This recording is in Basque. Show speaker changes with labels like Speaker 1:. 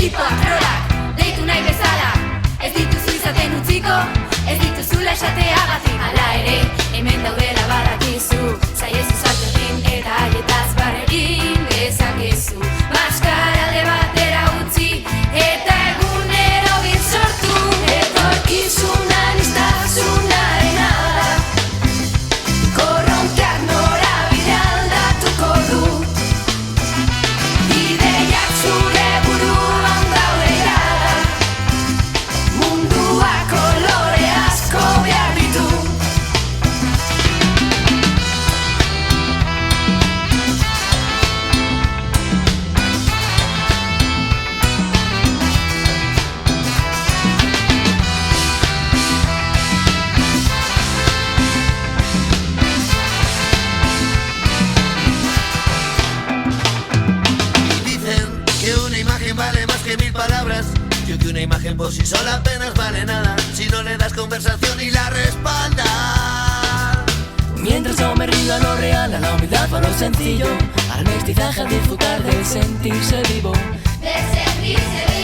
Speaker 1: tipoak, rolak, deitu nahi bezala. Ez dituzu izaten utziko, ez dituzula esateagatik. Hala ere, hemen daudela badakizu, zaiezu saltokin eta aietaz barrekin dezakezu. Maskara alde batera utzi eta egunero sortu. Etorkizunan iztasunaren ala, korronteak norabide aldatuko du. Ideiak zure buruan daude jada, mundua kolore asko behar ditu.
Speaker 2: Vale más que 1000 palabras. Yo que una imagen por sí sola apenas vale nada si no le das conversación y la respaldas.
Speaker 3: Mientras yo me rindo a lo real, a la humildad por lo sencillo, al mestizaje, a disfrutar de sentirse vivo.
Speaker 1: De sentirse vivo.